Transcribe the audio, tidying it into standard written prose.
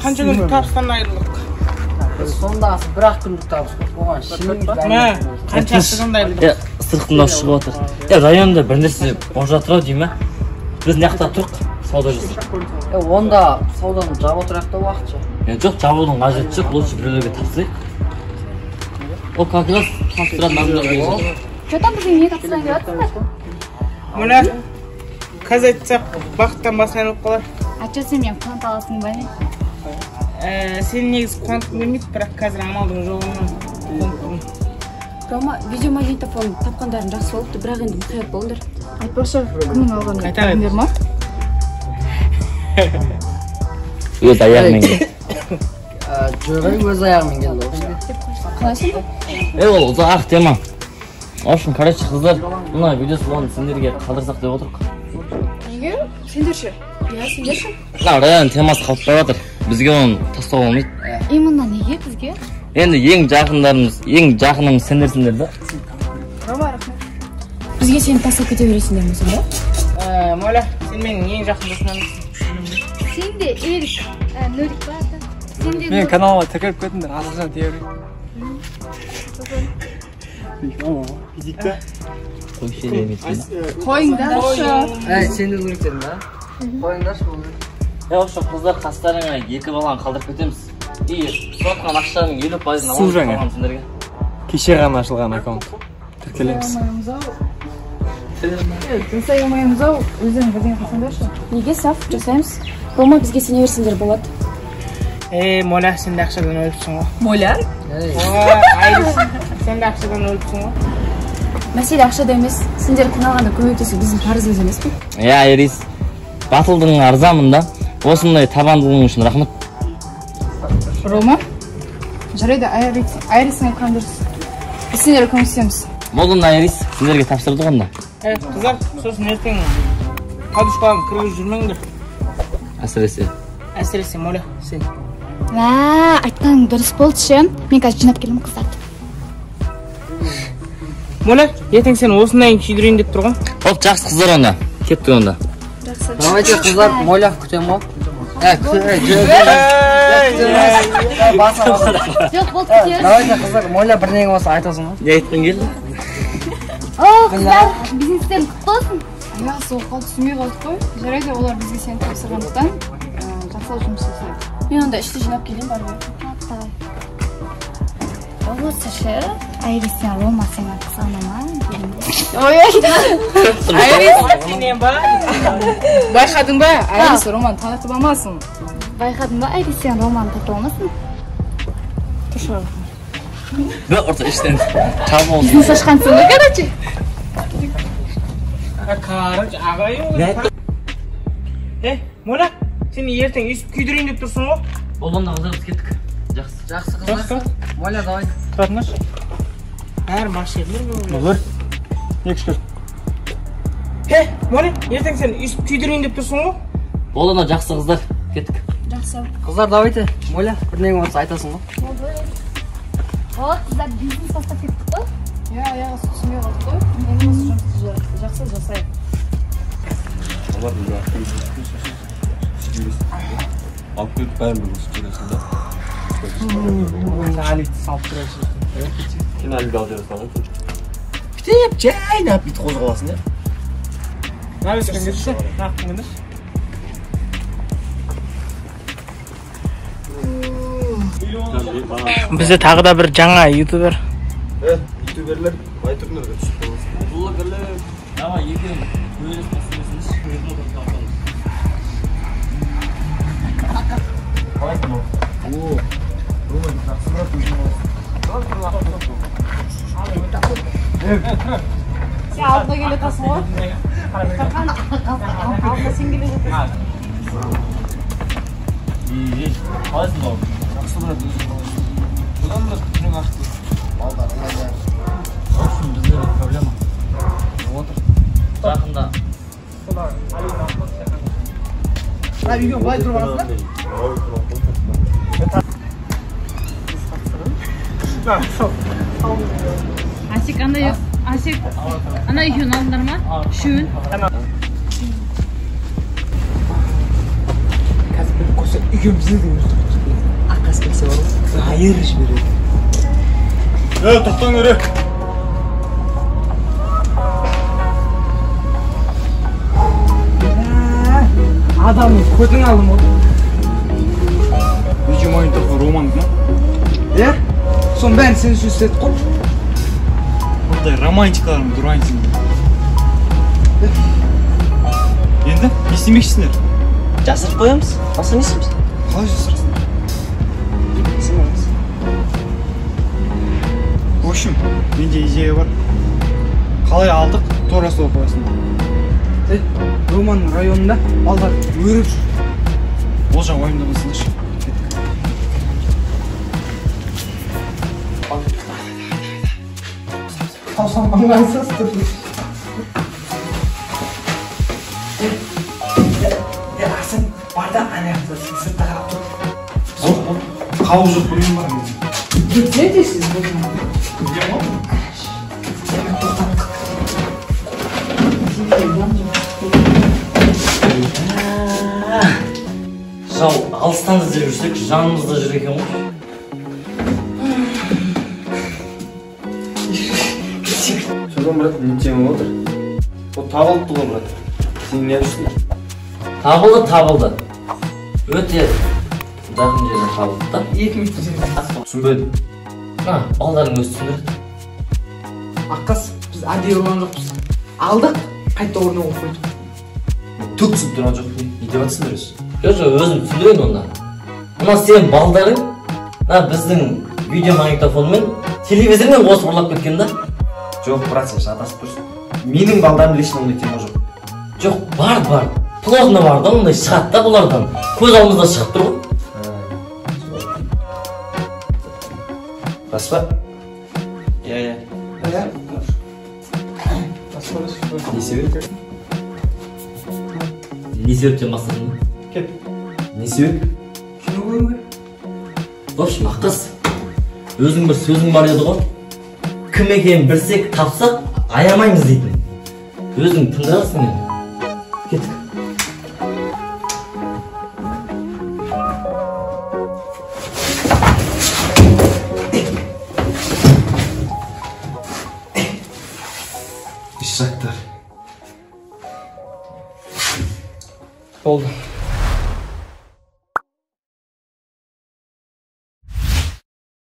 Qancha kun tapsdan ayrıldık? Sonda bir kunluk tapış. Oğan şimdi qancha kundan ayrıldık? Ya sırtımdan шығып отыр. Ya rayonda bir нәрсе boş жатыр деймін. Biz ne жақта тұрық, сауда жасап. Онда сауданы жабып отырайық та уақытша. Жоқ, жабудың қажеті жоқ, лучше біреулерге тапсырайық. Ол как раз тапсырады мамырға. Что там бізге не тапсырайын деп жатсыңдар? Мұна қаз айтсақ бақыттан басқа айналып қалар. Ача сен мен қуант аласың ба не? Сен негізі қуантқым келмейді, бірақ қазір амалдың жоғынан қуантқым. Рома, видеомагнитофон тапқандарын жақсы болыпты, бірақ енді мұқият болыңдар. Айтпақшы, кімнің алғанын білдіңдер ма? Өз аяғымен келді. Жоқ, өз аяғымен келді. Қалайсың ба? Ол ұзақ тема. В общем, короче, қыздар, мына видеосын сендерге қалдырсақ деп отырық. Неге? Сендер ше? Иә, сендер ше? Район темасы қалып қойып жатыр. Бізге оны тастауға болмайды. Именно неге бізге? Енді ең жақынымыз сендерсіңдер да. Рома, рахмет. Бізге сені тастап кете бересіңдер ме сонда? Моля, сен менің ең жақын досымсың. Сен де Эрик, Нурик бар да. Мен каналға тіркеліп кетіңдер, асықжан теория. Қойыңдаршы. Сен де Нуриктерің ба? Қойыңдаршы бұл. В общем, қыздар қастарыңа екі баланы қалдырып кетеміз. И сотқан ақшаның 50% Су жаңа. аламыз сендерге. Кеше ғана ашылған аккаунт. Тіркелеміз. Денсай алмаймыз ау, өздерің бірден қасаңдаршы. Неге саф жасаймыз? Рома бізге сене берсеңдер болады. Моля, сен де ақшадан өліпсің ғой. Моля? Айрис, сен де ақшадан өліпсің ғой. Мәселе ақшада емес, сендер қиналғанда көмектесу біздің парызымыз емес пе? Айрис, батылдың арзамын да. Осындай табандылығың үшін рахмет. Рома? Жарайды, Айрисің айтқан дұрыс. Біз сендер көмектесеміз. Болдың Айрис, сендерге тапсырдық онда. Қыздар, сосын ертең қадышқаларын кіргізіп жүрмеңдер. Әсіресе, Моля, сен. Айтқаның дұрыс болды ше. Мен қазір жинап келемін қыздарды. Моля, ертең сен осындайын күйдірейін деп тұрған. Болды, жақсы қыздар онда. Кеттік онда. Жақсы. Давайте қыздар, Моля күтем ғой. Жоқ, болды кетер. Давайте қыздар, Моля бірдеңе болса айтасың ғой. Не айтқың келді? Қыздар, бизнестерің құтты болсын. Аяғы соғып қалды, түсінбей қалдық қой. Жарайды, олар бізге сені тапсырғандықтан жақсылап жұмыс жасайды. Мен онда ішті жинап келейін бар ғой. Осы ше, Айрис сен Рома сені қысанама. Ой-ой! Айрис, сенен ба? Байқадың ба? Айрис Романы танытып алмасын. Байқадың ба? Айрис сен Романы танытып алмасын. Тұршығы. Орта іштен чабы olsun. Бизнес ашқансың ғой, короче. Короче, ағайын ғой. Моля, сен ертең үйсіп күйдірейін деп тұрсың ғой? Болды онда қыздар біз кеттік. Жақсы қыздар. Моля, давай. Тұратыңаш. Әр машерлер Olur. Ne küçük. Моля, ертең сен үйсіп күйдірейін деп тұрсың ғой? Болды онда жақсы қыздар. Кеттік. Жақсы. Қыздар, давайте. Моля, бірдеңе болса айтасың ғой. Ол қыздар бизнес бастап кеттік қой? Иә, аяғы түсінбей қалдық қой. Мен осы жұмысты жақсы жасайық. Алып келіп бәрін бір ұсып жүресің да. Әліпті салып тұрасың. Сен әлгі алып жүресің ғой. Bitip çaynap bit qo'zg'alasin ya. Navishga ketishdi. Naqdingni. Bizda tag'ida bir жаңа youtuber. Youtuberlar vay turlarga tushib qolsin. Blogerlar, davay yekin, ko'rish masalasini shuyerda topamiz. Sen altına gel atasın o. Altına sen gel atasın. İyi, hazır ol. Budan da günün aktı. Olsun bizde bir problem var. Otur. Жақында. Abi yok, vay durmasın. Aşık anda yok. Aşık. Ana yükün alınır mı? Şün. Kasıp koşu Үйге бізде деген. Аққас келсе бар ғой. Айыр жібереді. Тоқтаңдар. Адамның көтің алдым ғой. Видео монитор романдық ма? Соның бәрін сен сөздетіп қой. Ондай романтикаларым дұрайынсың. Енді не істемекшісіңдер? Жасырып қоямыз. Басқа не істейміз? Қалай жасырасың? В общем, менде идея бар. Қалай алдық, тура сол қоясың. Романның районында балдар өріп жүр. Ол жаңа уайымдамасыңдаршы. Таусам маңайсыз тұрды. Асың барда аяқты сыртта қарап тұр. Жоқ, қауып жоқ бұйым бар менде. Кетсе дейсіз бұл. Жау алыстан іздеп жүрсек, жанымызда жүр екен ғой. Содан брат, не тема отыр? Ол табылыпты ғой брат. Сен не жүрсің? Табылды. Өте жақын жерден табылды да. 2 минутта жерден. Түсінбедім. Балдарың өз түсіндірді. Аққас, біз әдейі ұрған жоқпыз. Алдық, қайта орнына қойып қойдық. Түк түсініп тұрған жоқ не? Не деп жатсыңдар өзі? Жоқ, өзім түсіндірейін онда. Мына сен балдарың біздің видеомагнитофонмен телевизормен қосып ұрлап кеткен да. Жоқ, брат, сен шатасып тұрсың. Менің балдарым лично ондай тема жоқ. Жоқ, бар. Плотно бар да, ондай шығады да бұлардан. Көз алдымызда шығып тұр ғой. Рас па? Иә. Не себеп? Не себептен бастадың? Не себеп? Кино көруге. В общем, Аққас, өзің бір сөзің бар еді ғой. Кім екенін білсек, тапсақ, аямаймыз дейтін. Өзің тыңдарсың енді. Кеттік. Шақтар. Болды.